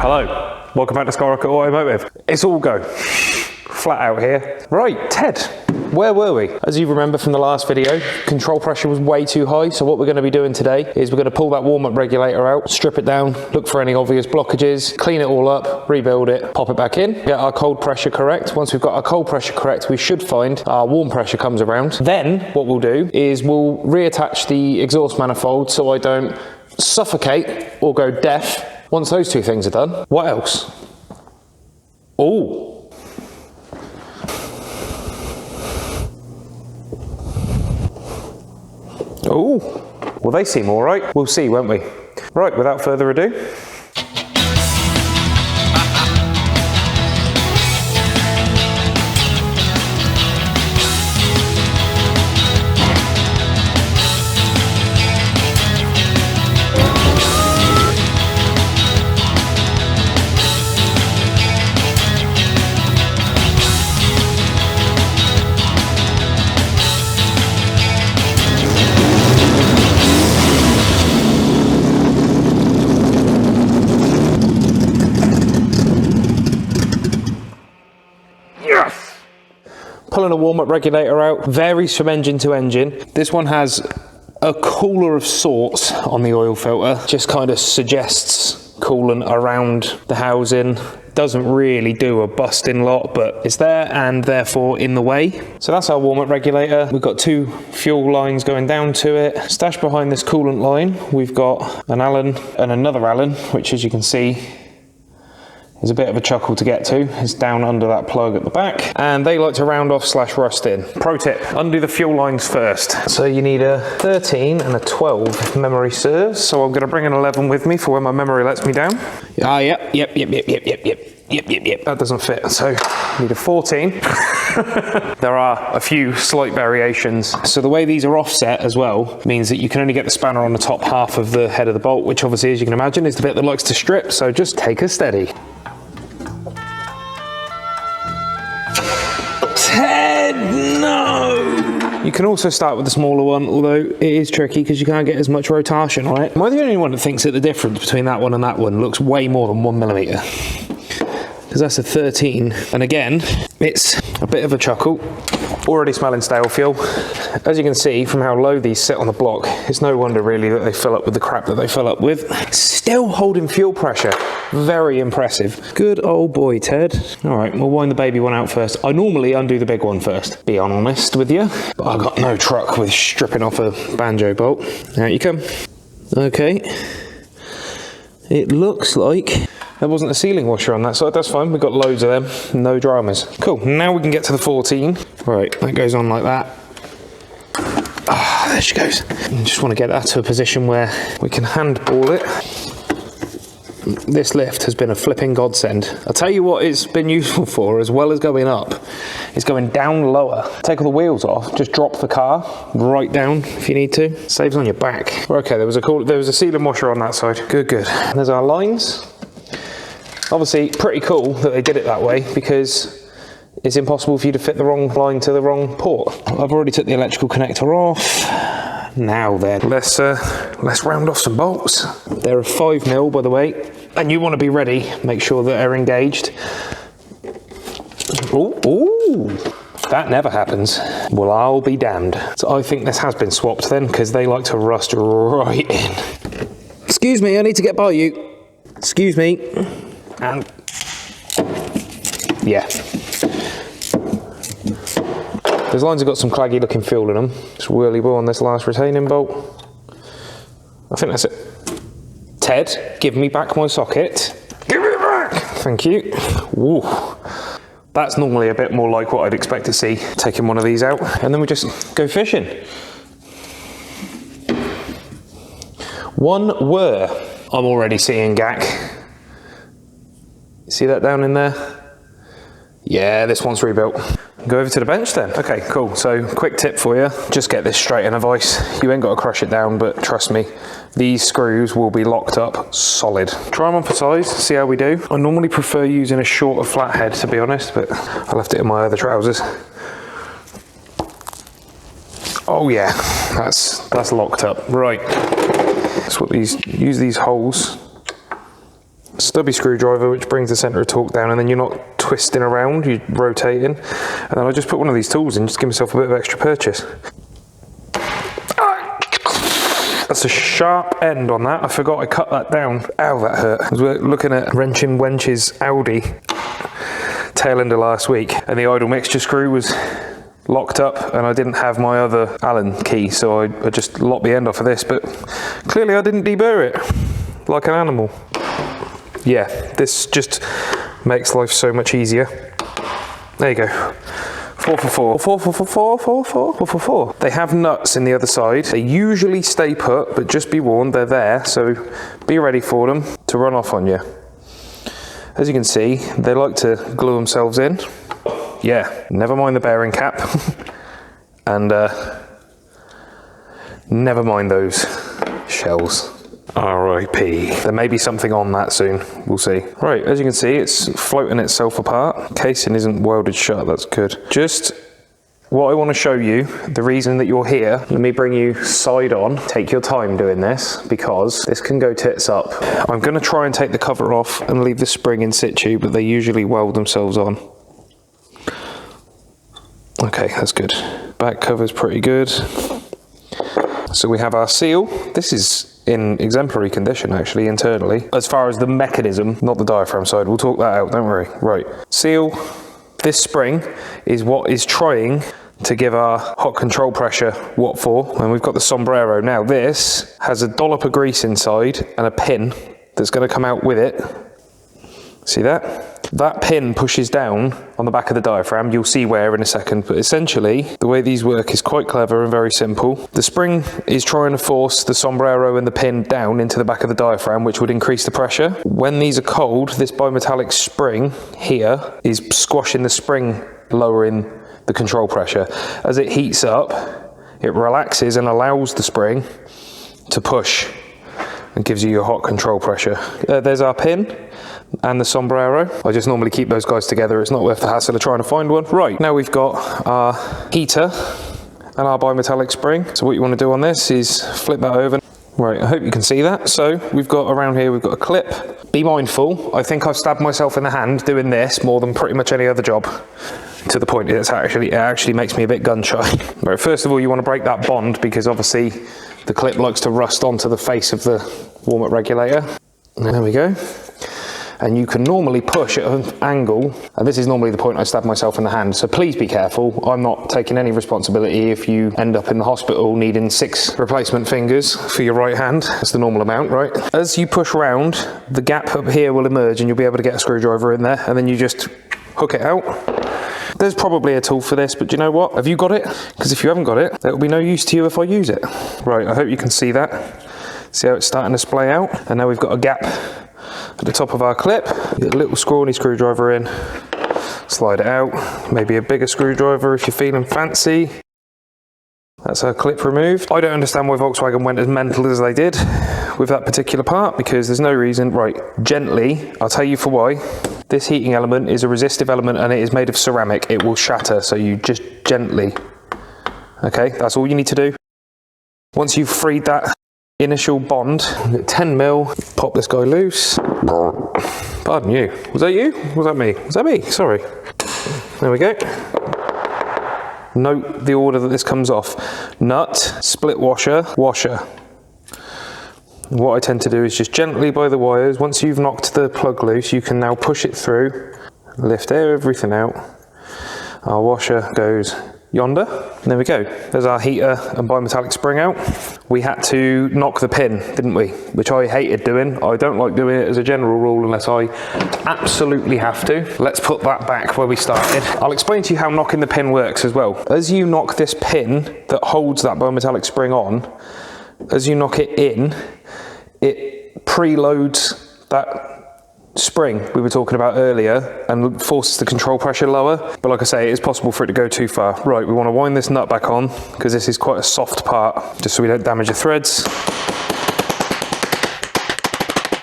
Hello, welcome back to Scirocco Automotive. It's all go, flat out here. Right, Ted, where were we? As you remember from the last video, control pressure was way too high, so what we're going to be doing today is we're going to pull that warm-up regulator out, strip it down, look for any obvious blockages, clean it all up, rebuild it, pop it back in, get our cold pressure correct. Once we've got our cold pressure correct, we should find our warm pressure comes around. Then what we'll do is we'll reattach the exhaust manifold so I don't suffocate or go deaf. Once those two things are done, what else? Oh. Oh. Well, they seem all right. We'll see, won't we? Right, without further ado. Pulling a warm-up regulator out, varies from engine to engine. This one has a cooler of sorts on the oil filter, just kind of suggests coolant around the housing. Doesn't really do a busting lot, but it's there and therefore in the way. So that's our warm-up regulator. We've got two fuel lines going down to it. Stashed behind this coolant line, we've got an Allen and another Allen, which as you can see, is a bit of a chuckle to get to. It's down under that plug at the back. And they like to round off / rust in. Pro tip, undo the fuel lines first. So you need a 13 and a 12 if memory serves. So I'm gonna bring an 11 with me for when my memory lets me down. Ah, yep. That doesn't fit, so I need a 14. There are a few slight variations. So the way these are offset as well means that you can only get the spanner on the top half of the head of the bolt, which obviously, as you can imagine, is the bit that likes to strip. So just take a steady. Ted, no! You can also start with the smaller one, although it is tricky because you can't get as much rotation on it. Am I the only one that thinks that the difference between that one and that one looks way more than 1mm? Because that's a 13. And again, it's a bit of a chuckle. Already smelling stale fuel. As you can see from how low these sit on the block, it's no wonder really that they fill up with the crap that they fill up with. Still holding fuel pressure. Very impressive. Good old boy, Ted. All right, we'll wind the baby one out first. I normally undo the big one first, be honest with you, but I've got no truck with stripping off a banjo bolt. Out you come. Okay. It looks like there wasn't a sealing washer on that side. That's fine, we've got loads of them, no dramas. Cool, now we can get to the 14. Right, that goes on like that. Ah, there she goes. I just want to get that to a position where we can handball it. This lift has been a flipping godsend. I'll tell you what it's been useful for, as well as going up, is going down lower. Take all the wheels off, just drop the car right down if you need to. Saves on your back. Okay, there was a sealing washer on that side. Good. There's our lines. Obviously, pretty cool that they did it that way because it's impossible for you to fit the wrong line to the wrong port. I've already took the electrical connector off. Now then, let's round off some bolts. They're a 5mm, by the way, and you want to be ready. Make sure that they're engaged. Ooh, that never happens. Well, I'll be damned. So I think this has been swapped then, because they like to rust right in. Excuse me, I need to get by you. Excuse me. And yeah. Those lines have got some claggy looking fuel in them. Just whirly ball on this last retaining bolt. I think that's it. Ted, give me back my socket. Give it back! Thank you. Woo. That's normally a bit more like what I'd expect to see taking one of these out. And then we just go fishing. One whir. I'm already seeing gack. See that down in there? Yeah, this one's rebuilt. Go over to the bench then. Okay, cool. So quick tip for you, just get this straight in a vise. You ain't got to crush it down, but trust me, these screws will be locked up solid. Try them on for size, see how we do. I normally prefer using a shorter flathead, to be honest, but I left it in my other trousers. Oh yeah, that's locked up. Right, that's what use these holes stubby screwdriver, which brings the centre of torque down, and then you're not twisting around, you're rotating. And then I just put one of these tools in, just give myself a bit of extra purchase. That's a sharp end on that. I forgot I cut that down. Ow, that hurt. I was looking at wrenching Wench's Audi tail end of last week, and the idle mixture screw was locked up, and I didn't have my other Allen key, so I just locked the end off of this, but clearly I didn't deburr it like an animal. Yeah, this just makes life so much easier. There you go. 4 for 4. 4 for 4, 4 for 4, 4 for 4. They have nuts in the other side. They usually stay put, but just be warned, they're there, so be ready for them to run off on you. As you can see, they like to glue themselves in. Yeah, never mind the bearing cap. And never mind those shells. R.I.P. There may be something on that soon, we'll see. Right, as you can see, it's floating itself apart. Casing isn't welded shut, that's good. Just what I want to show you, the reason that you're here, let me bring you side on. Take your time doing this, because this can go tits up. I'm going to try and take the cover off and leave the spring in situ, but they usually weld themselves on. Okay, that's good. Back cover's pretty good. So we have our seal. This is in exemplary condition, actually, internally. As far as the mechanism, not the diaphragm side, we'll talk that out, don't worry. Right, seal. This spring is what is trying to give our hot control pressure what for, and we've got the sombrero. Now this has a dollop of grease inside and a pin that's going to come out with it. See that? That pin pushes down on the back of the diaphragm. You'll see where in a second, but essentially the way these work is quite clever and very simple. The spring is trying to force the sombrero and the pin down into the back of the diaphragm, which would increase the pressure. When these are cold, this bimetallic spring here is squashing the spring, lowering the control pressure. As it heats up, it relaxes and allows the spring to push and gives you your hot control pressure. There's our pin and the sombrero. I just normally keep those guys together. It's not worth the hassle of trying to find one. Right, now we've got our heater and our bimetallic spring. So what you want to do on this is flip that over. Right, I hope you can see that. So we've got around here, we've got a clip. Be mindful, I think I've stabbed myself in the hand doing this more than pretty much any other job. To the point it actually makes me a bit gun shy. Right, first of all, you want to break that bond, because obviously the clip likes to rust onto the face of the warm-up regulator. There we go. And you can normally push at an angle, and this is normally the point I stab myself in the hand, so please be careful. I'm not taking any responsibility if you end up in the hospital needing 6 replacement fingers for your right hand. That's the normal amount, right? As you push round, the gap up here will emerge and you'll be able to get a screwdriver in there, and then you just hook it out. There's probably a tool for this, but do you know what? Have you got it? Because if you haven't got it, it'll be no use to you if I use it. Right, I hope you can see that. See how it's starting to splay out? And now we've got a gap at the top of our clip. Get a little scrawny screwdriver in, slide it out. Maybe a bigger screwdriver if you're feeling fancy. That's our clip removed. I don't understand why Volkswagen went as mental as they did with that particular part, because there's no reason. Right, gently, I'll tell you for why. This heating element is a resistive element and it is made of ceramic. It will shatter, so you just gently. Okay, that's all you need to do. Once you've freed that initial bond, 10 mil, pop this guy loose. Pardon you. Was that you? Was that me? Was that me? Sorry. There we go. Note the order that this comes off. Nut, split washer, washer. What I tend to do is just gently by the wires. Once you've knocked the plug loose, you can now push it through, lift everything out. Our washer goes yonder. There we go. There's our heater and bimetallic spring out. We had to knock the pin, didn't we? Which I hated doing. I don't like doing it as a general rule unless I absolutely have to. Let's put that back where we started. I'll explain to you how knocking the pin works as well. As you knock this pin that holds that bimetallic spring on, as you knock it in, it preloads that spring we were talking about earlier and forces the control pressure lower. But like I say, it is possible for it to go too far. Right, we want to wind this nut back on because this is quite a soft part, just so we don't damage the threads.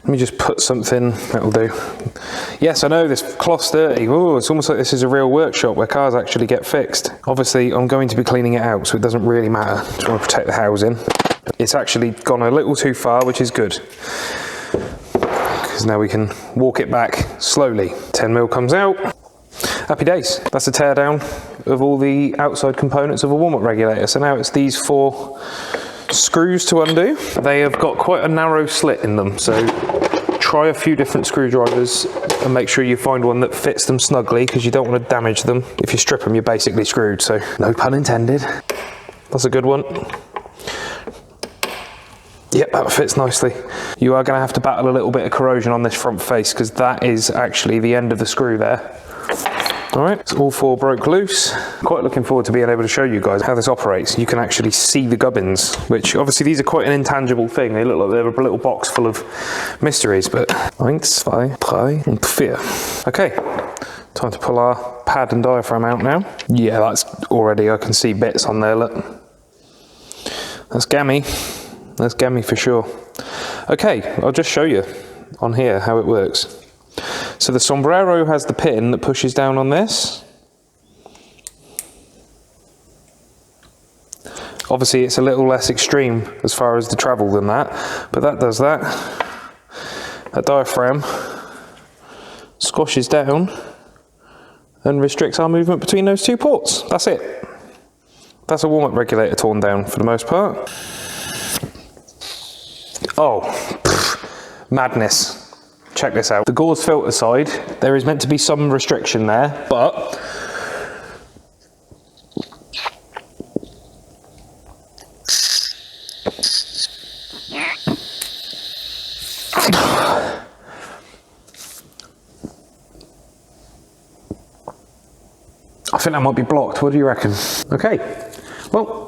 Let me just put something, that'll do. Yes, I know this cloth's dirty. Oh, it's almost like this is a real workshop where cars actually get fixed. Obviously, I'm going to be cleaning it out, so it doesn't really matter. Just want to protect the housing. It's actually gone a little too far, which is good. because now we can walk it back slowly. 10mm comes out. Happy days. That's a teardown of all the outside components of a warm-up regulator. So now it's these 4 screws to undo. They have got quite a narrow slit in them, so try a few different screwdrivers and make sure you find one that fits them snugly, because you don't want to damage them. If you strip them, you're basically screwed, so no pun intended. That's a good one. Yep, that fits nicely. You are going to have to battle a little bit of corrosion on this front face, because that is actually the end of the screw there. All right, so all 4 broke loose. Quite looking forward to being able to show you guys how this operates. You can actually see the gubbins, which obviously these are quite an intangible thing. They look like they're a little box full of mysteries, but 1, 2, 3 and 4. Okay, time to pull our pad and diaphragm out now. Yeah, that's already, I can see bits on there, look. That's gammy. That's gammy for sure. Okay, I'll just show you on here how it works. So the sombrero has the pin that pushes down on this. Obviously it's a little less extreme as far as the travel than that, but that does that. That diaphragm squashes down and restricts our movement between those 2 ports. That's it. That's a warm-up regulator torn down for the most part. Oh, madness. Check this out. The gauze filter side, there is meant to be some restriction there, but I think that might be blocked. What do you reckon? Okay, well,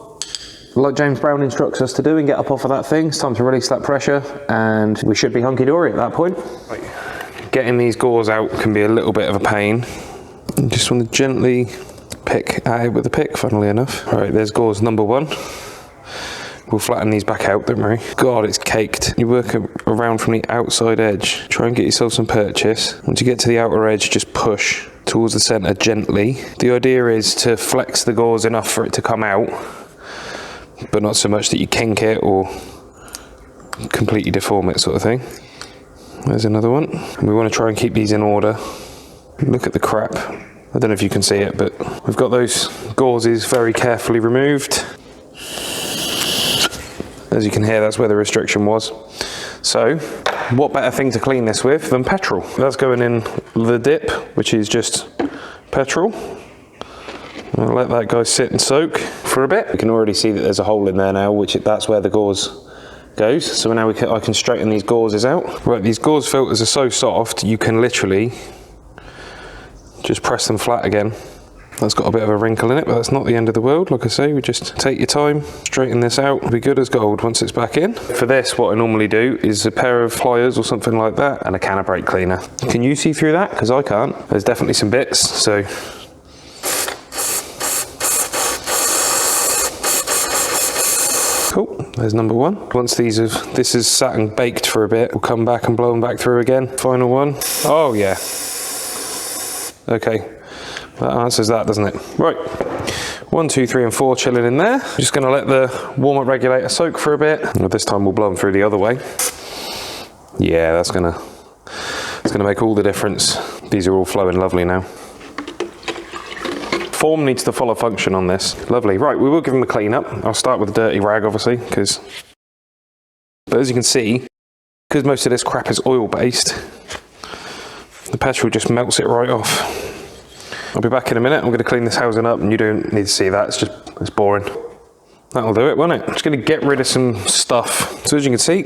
like James Brown instructs us to do and get up off of that thing, it's time to release that pressure and we should be hunky-dory at that point. Right. Getting these gauze out can be a little bit of a pain. You just want to gently pick at it with a pick, funnily enough. All right, there's gauze number 1. We'll flatten these back out, don't worry. God, it's caked. You work around from the outside edge. Try and get yourself some purchase. Once you get to the outer edge, just push towards the center gently. The idea is to flex the gauze enough for it to come out, but not so much that you kink it or completely deform it, sort of thing. There's another one. And we want to try and keep these in order. Look at the crap. I don't know if you can see it, but we've got those gauzes very carefully removed. As you can hear, that's where the restriction was. So, what better thing to clean this with than petrol? That's going in the dip, which is just petrol. I'll let that guy sit and soak for a bit. You can already see that there's a hole in there now, that's where the gauze goes. So now I can straighten these gauzes out. Right, these gauze filters are so soft, you can literally just press them flat again. That's got a bit of a wrinkle in it, but that's not the end of the world. Like I say, we just take your time, straighten this out. It'll be good as gold once it's back in. For this, what I normally do is a pair of pliers or something like that and a can of brake cleaner. Can you see through that? Because I can't. There's definitely some bits, so. Cool, there's number 1. Once this is sat and baked for a bit, we'll come back and blow them back through again. Final one. Oh yeah. Okay, that answers that, doesn't it? Right, 1, 2, 3 and 4 chilling in there. Just gonna let the warm-up regulator soak for a bit. And this time we'll blow them through the other way. Yeah, it's gonna make all the difference. These are all flowing lovely now. Form needs to follow function on this. Lovely. Right, we will give them a clean up. I'll start with a dirty rag, obviously, but as you can see, because most of this crap is oil-based, the petrol just melts it right off. I'll be back in a minute. I'm going to clean this housing up, and you don't need to see that. It's boring. That'll do it, won't it? I'm just going to get rid of some stuff. So as you can see,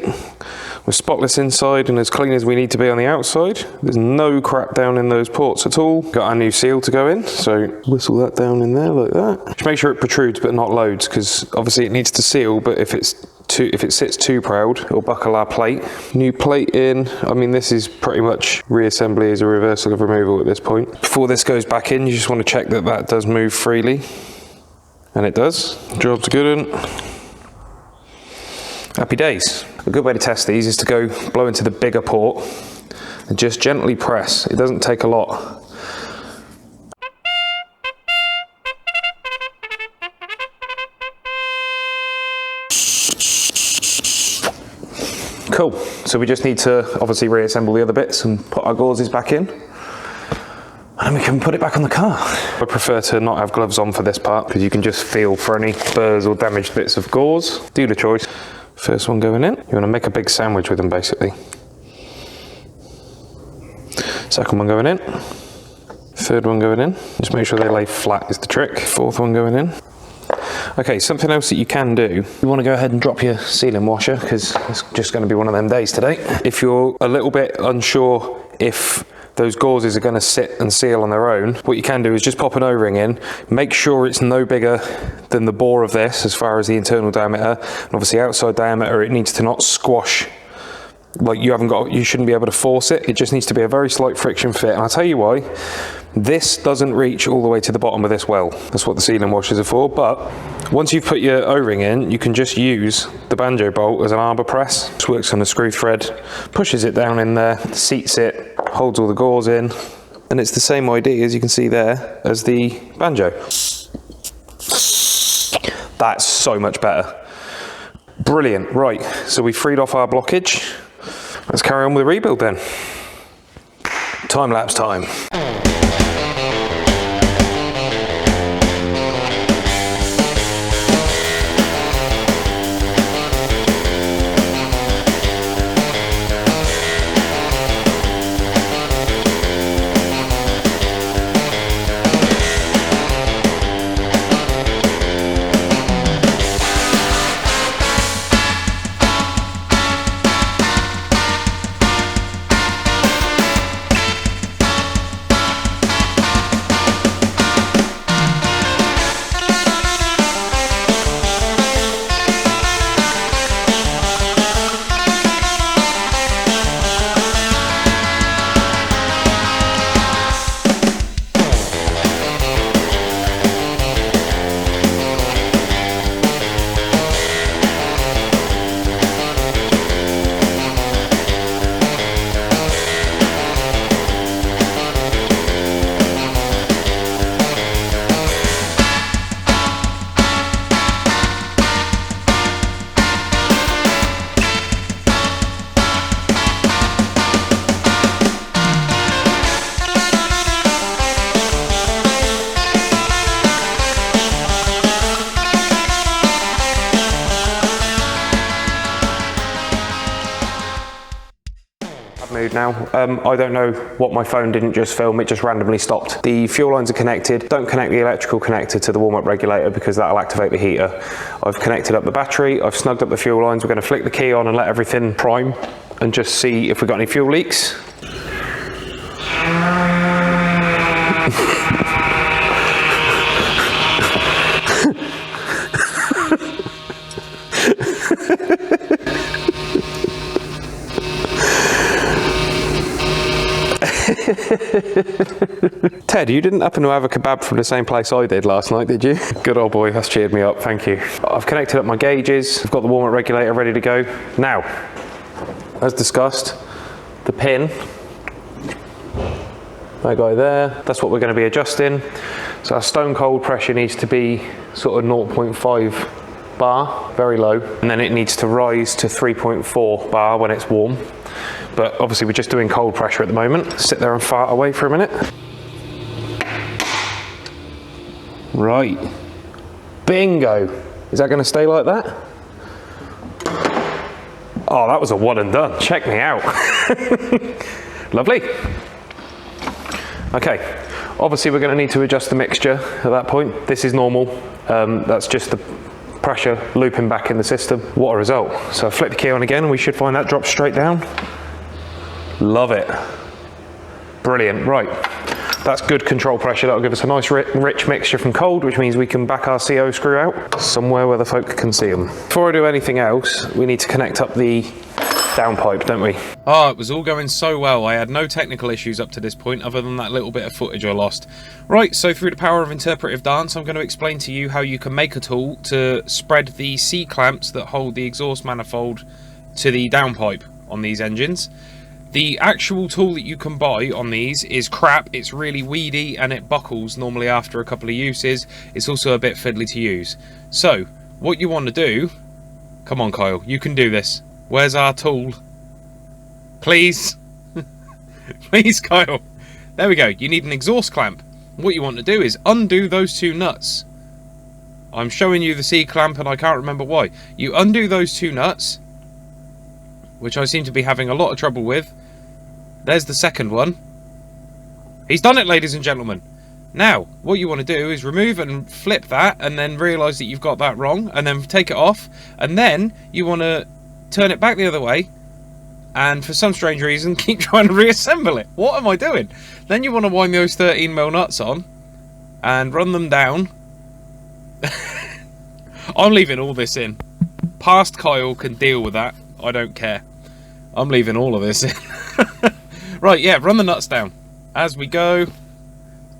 we're spotless inside and as clean as we need to be on the outside. There's no crap down in those ports at all. Got our new seal to go in, so whistle that down in there like that. Just make sure it protrudes but not loads, because obviously it needs to seal, but if it sits too proud, it'll buckle our plate. New plate in. I mean, this is pretty much reassembly as a reversal of removal at this point. Before this goes back in, you just want to check that that does move freely. And it does. Job's good. Happy days. A good way to test these is to go blow into the bigger port and just gently press. It doesn't take a lot. Cool. So we just need to obviously reassemble the other bits and put our gauzes back in. And we can put it back on the car. I prefer to not have gloves on for this part because you can just feel for any burrs or damaged bits of gauze. Dealer choice. First one going in. You want to make a big sandwich with them basically. Second one going in. Third one going in. Just make sure they lay flat is the trick. Fourth one going in. Okay, something else that you can do, you want to go ahead and drop your sealing washer because it's just going to be one of them days today. If you're a little bit unsure if those gauzes are going to sit and seal on their own, what you can do is just pop an O-ring in, make sure it's no bigger than the bore of this as far as the internal diameter, and obviously outside diameter it needs to not squash. Like you shouldn't be able to force it. It just needs to be a very slight friction fit. And I'll tell you why. This doesn't reach all the way to the bottom of this well. That's what the sealing washers are for. But once you've put your O-ring in, you can just use the banjo bolt as an arbor press. This works on a screw thread, pushes it down in there, seats it, holds all the gauze in. And it's the same idea, as you can see there, as the banjo. That's so much better. Brilliant. Right, so we freed off our blockage. Let's carry on with the rebuild then. Time-lapse time. Mood now. I don't know what my phone didn't just film, it just randomly stopped. The fuel lines are connected. Don't connect the electrical connector to the warm-up regulator because that'll activate the heater. I've connected up the battery, I've snugged up the fuel lines. We're going to flick the key on and let everything prime and just see if we've got any fuel leaks. Ted, you didn't happen to have a kebab from the same place I did last night, did you? Good old boy, that's cheered me up, thank you. I've connected up my gauges, I've got the warm-up regulator ready to go. Now, as discussed, the pin, that guy there, that's what we're going to be adjusting. So our stone cold pressure needs to be sort of 0.5 bar, very low, and then it needs to rise to 3.4 bar when it's warm. But obviously we're just doing cold pressure at the moment. Sit there and fart away for a minute. Right. Bingo. Is that going to stay like that? Oh, that was a one and done. Check me out. Lovely. Okay. Obviously we're going to need to adjust the mixture at that point. This is normal. That's just the pressure looping back in the system. What a result. So I flick the key on again and we should find that drops straight down. Love it. Brilliant. Right. That's good control pressure. That'll give us a nice rich mixture from cold, which means we can back our CO screw out somewhere where the folk can see them. Before I do anything else, we need to connect up the downpipe, don't we? Oh, it was all going so well. I had no technical issues up to this point other than that little bit of footage I lost. Right, so through the power of interpretive dance, I'm going to explain to you how you can make a tool to spread the C-clamps that hold the exhaust manifold to the downpipe on these engines. The actual tool that you can buy on these is crap. It's really weedy and it buckles normally after a couple of uses. It's also a bit fiddly to use. So, what you want to do... Come on, Kyle, you can do this. Where's our tool? Please. Please, Kyle. There we go. You need an exhaust clamp. What you want to do is undo those two nuts. I'm showing you the C-clamp and I can't remember why. You undo those two nuts, which I seem to be having a lot of trouble with. There's the second one. He's done it, ladies and gentlemen. Now, what you want to do is remove and flip that, and then realise that you've got that wrong, and then take it off, and then you want to turn it back the other way, and for some strange reason, keep trying to reassemble it. What am I doing? Then you want to wind those 13mm nuts on, and run them down. I'm leaving all this in. Past Kyle can deal with that. I don't care. I'm leaving all of this in. Right, yeah, run the nuts down. As we go.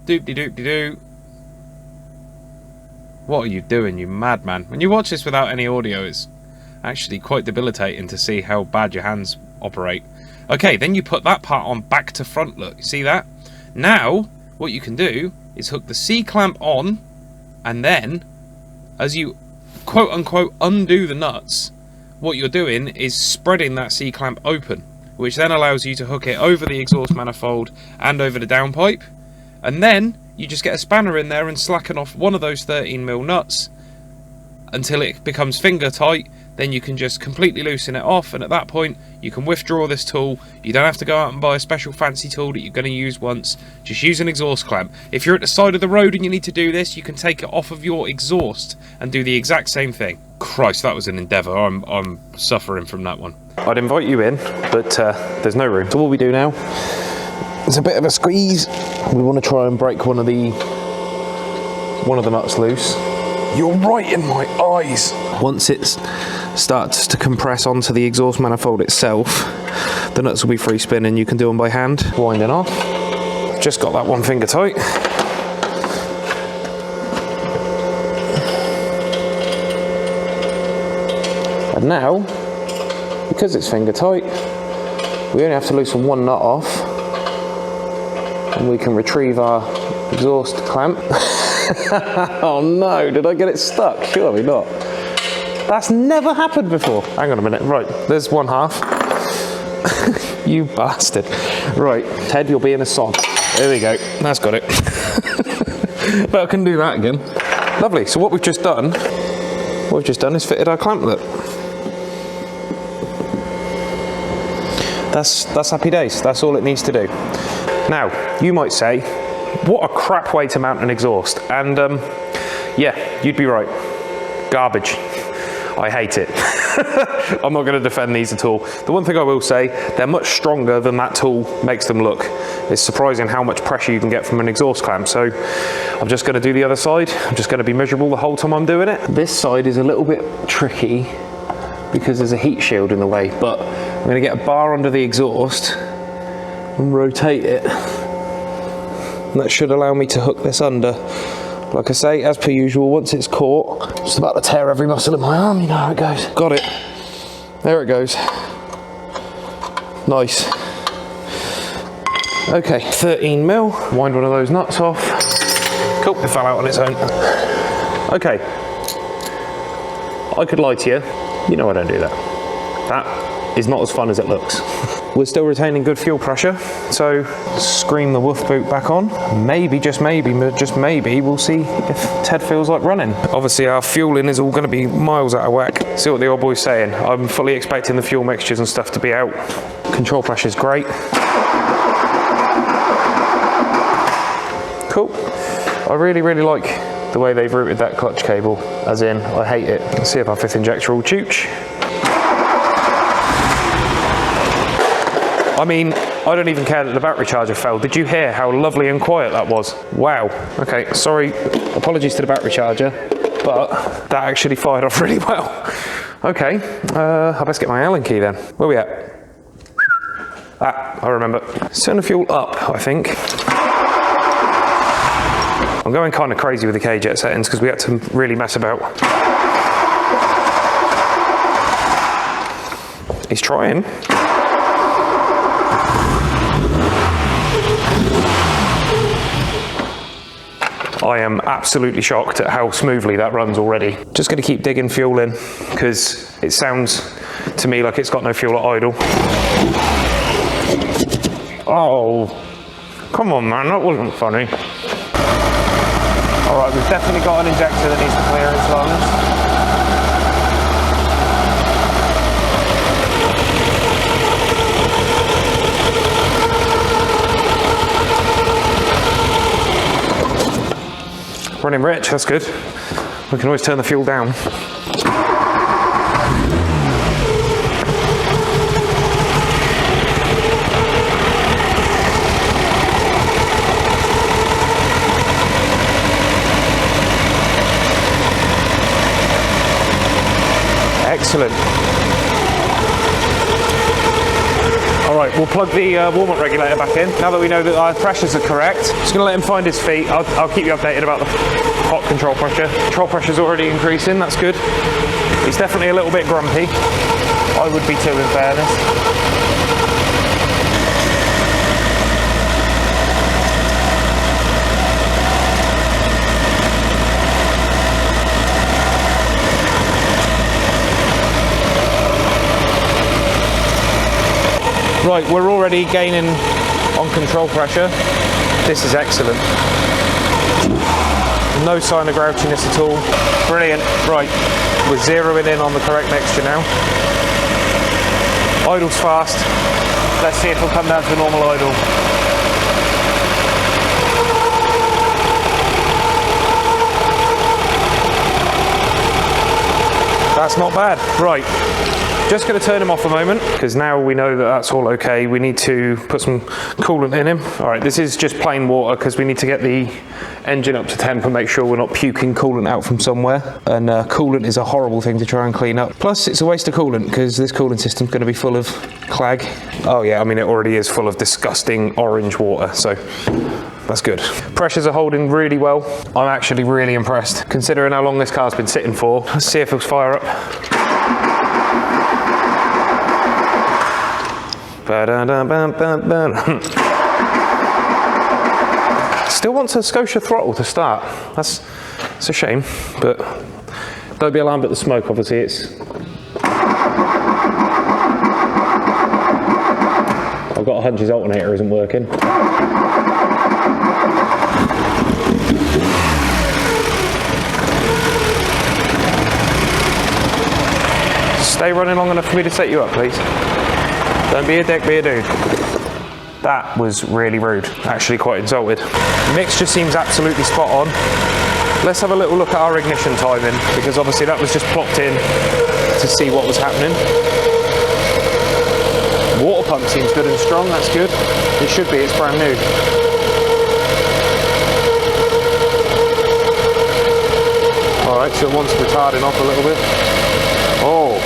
Doop-de-doop-de-doo. What are you doing, you madman? When you watch this without any audio, it's actually quite debilitating to see how bad your hands operate. Okay, then you put that part on back to front, look. You see that? Now, what you can do is hook the C-clamp on, and then, as you quote-unquote undo the nuts, what you're doing is spreading that C-clamp open, which then allows you to hook it over the exhaust manifold and over the downpipe. And then you just get a spanner in there and slacken off one of those 13mm nuts until it becomes finger tight. Then you can just completely loosen it off, and at that point you can withdraw this tool. You don't have to go out and buy a special fancy tool that you're going to use once. Just use an exhaust clamp. If you're at the side of the road and you need to do this, you can take it off of your exhaust and do the exact same thing. Christ, that was an endeavour. I'm suffering from that one. I'd invite you in, but there's no room. So what we do now, it's a bit of a squeeze. We want to try and break one of the nuts loose. You're right in my eyes. Once it starts to compress onto the exhaust manifold itself, the nuts will be free spinning. You can do them by hand. Winding off. Just got that one finger tight. And now, because it's finger tight, we only have to loosen one nut off, and we can retrieve our exhaust clamp. Oh no, did I get it stuck? Surely not. That's never happened before. Hang on a minute. Right, there's one half. You bastard. Right, Ted, you'll be in a sod. There we go. That's got it. But I can do that again. Lovely. So what we've just done is fitted our clamp lip. That's happy days. That's all it needs to do. Now, you might say, what a crap way to mount an exhaust. And yeah, you'd be right. Garbage. I hate it. I'm not going to defend these at all. The one thing I will say, they're much stronger than that tool makes them look. It's surprising how much pressure you can get from an exhaust clamp. So I'm just going to do the other side. I'm just going to be miserable the whole time I'm doing it. This side is a little bit tricky because there's a heat shield in the way, but I'm going to get a bar under the exhaust and rotate it. And that should allow me to hook this under. Like I say, as per usual, once it's caught, just about to tear every muscle in my arm, you know how it goes. Got it. There it goes. Nice. Okay, 13mm. Wind one of those nuts off. Cool, it fell out on its own. Okay. I could lie to you. You know I don't do that. That is not as fun as it looks. We're still retaining good fuel pressure, so scream the woof boot back on. Maybe, just maybe, we'll see if Ted feels like running. Obviously our fueling is all going to be miles out of whack. See what the old boy's saying. I'm fully expecting the fuel mixtures and stuff to be out. Control pressure is great. Cool. I really like the way they've routed that clutch cable, as in, I hate it. Let's see if our fifth injector will chooch. I mean, I don't even care that the battery charger fell. Did you hear how lovely and quiet that was? Wow. Okay, sorry, apologies to the battery charger, but that actually fired off really well. Okay, I best get my Allen key then. Where are we at? Ah, I remember. Turn the fuel up, I think. I'm going kind of crazy with the KJet settings because we had to really mess about. He's trying. I am absolutely shocked at how smoothly that runs already. Just going to keep digging fuel in because it sounds to me like it's got no fuel at idle. Oh, come on, man, that wasn't funny. All right, we've definitely got an injector that needs to clear its lungs. Running rich, that's good. We can always turn the fuel down. Excellent. All right, we'll plug the warm-up regulator back in. Now that we know that our pressures are correct, just gonna let him find his feet. I'll keep you updated about the hot control pressure. Control pressure's already increasing, that's good. He's definitely a little bit grumpy. I would be too, in fairness. Right, we're already gaining on control pressure. This is excellent. No sign of grouchiness at all. Brilliant. Right, we're zeroing in on the correct mixture now. Idle's fast. Let's see if it'll come down to normal idle. That's not bad. Right. Just going to turn him off a moment, because now we know that that's all okay. We need to put some coolant in him. All right, this is just plain water, because we need to get the engine up to temp and make sure we're not puking coolant out from somewhere. And coolant is a horrible thing to try and clean up. Plus, it's a waste of coolant, because this cooling system's going to be full of clag. Oh yeah, I mean, it already is full of disgusting orange water, so that's good. Pressures are holding really well. I'm actually really impressed, considering how long this car's been sitting for. Let's see if it'll fire up. Still wants a Scotia throttle to start. That's a shame, but don't be alarmed at the smoke, obviously. I've got a hunch his alternator isn't working. Stay running long enough for me to set you up, please. Don't be a dick, be a dude. That was really rude, actually quite insulted. Mixture seems absolutely spot on. Let's have a little look at our ignition timing, because obviously that was just plopped in to see what was happening. Water pump seems good and strong, that's good. It should be, it's brand new. All right, so it wants retarding off a little bit. Oh.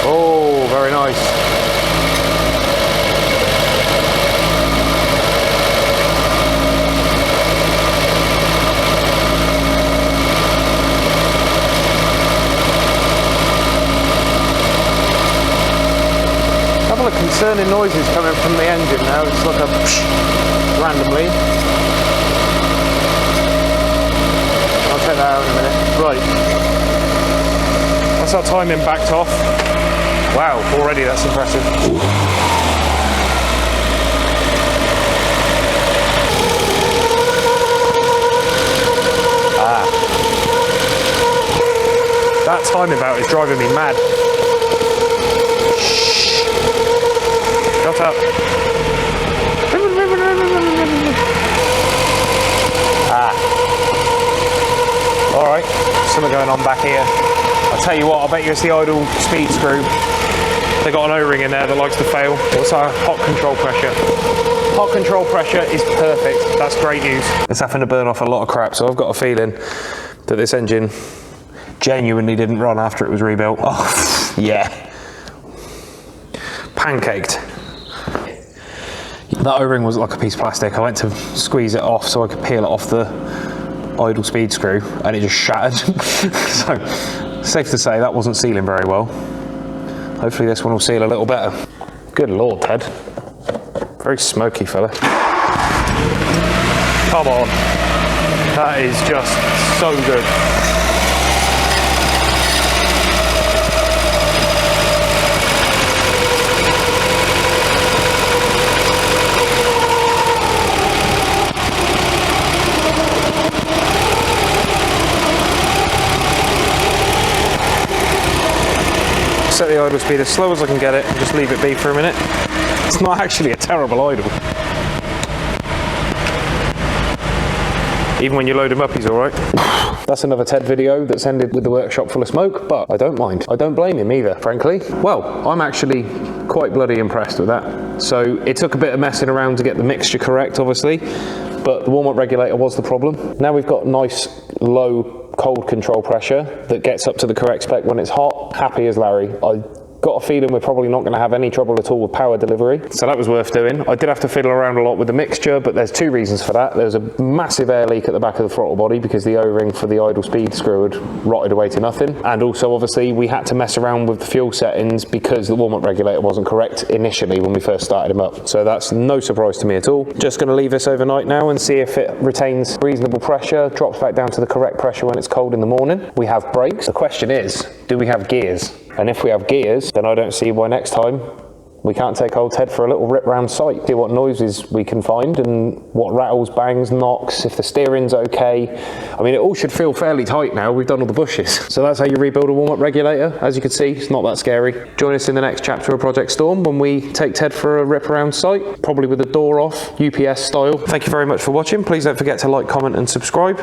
Oh, very nice. A couple of concerning noises coming from the engine now. It's like a psh randomly. I'll check that out in a minute. Right. That's our timing backed off. Wow, already that's impressive. That timing bout is driving me mad. Shh. Shut up. Alright, something going on back here. I'll tell you what, I bet you it's the idle speed screw. They got an O-ring in there that likes to fail. What's our hot control pressure? Hot control pressure is perfect. That's great news. It's having to burn off a lot of crap, so I've got a feeling that this engine genuinely didn't run after it was rebuilt. Oh, yeah. Pancaked. That O-ring was like a piece of plastic. I went to squeeze it off so I could peel it off the idle speed screw, and it just shattered. So, safe to say that wasn't sealing very well. Hopefully this one will seal a little better. Good Lord, Ted. Very smoky fella. Come on. That is just so good. set the idle speed as slow as I can get it and just leave it be for a minute. It's not actually a terrible idle. Even when you load him up, he's all right. That's another TED video that's ended with the workshop full of smoke, but I don't mind. I don't blame him either, frankly. Well, I'm actually quite bloody impressed with that. So it took a bit of messing around to get the mixture correct, obviously, but the warm-up regulator was the problem. Now we've got nice, low, cold control pressure that gets up to the correct spec when it's hot. Happy as Larry. I got a feeling we're probably not going to have any trouble at all with power delivery, so that was worth doing. I did have to fiddle around a lot with the mixture, but there's two reasons for that. There's a massive air leak at the back of the throttle body because the O-ring for the idle speed screw had rotted away to nothing, and also obviously we had to mess around with the fuel settings because the warm-up regulator wasn't correct initially when we first started him up, so that's no surprise to me at all. Just going to leave this overnight now and see if it retains reasonable pressure, drops back down to the correct pressure when it's cold in the morning. We have brakes. The question is, do we have gears? And if we have gears, then I don't see why next time we can't take old Ted for a little rip round site, see what noises we can find and what rattles, bangs, knocks, if the steering's okay. I mean, it all should feel fairly tight now. We've done all the bushes. So that's how you rebuild a warm-up regulator. As you can see, it's not that scary. Join us in the next chapter of Project Storm when we take Ted for a rip around site, probably with the door off, UPS style. Thank you very much for watching. Please don't forget to like, comment and subscribe.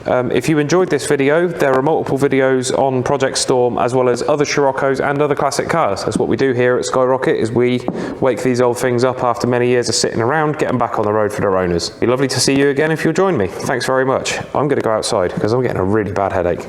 If you enjoyed this video, there are multiple videos on Project Storm as well as other Sciroccos and other classic cars. That's what we do here at Skyrocket, is we wake these old things up after many years of sitting around, get them back on the road for their owners. It'd be lovely to see you again if you'll join me. Thanks very much. I'm going to go outside because I'm getting a really bad headache.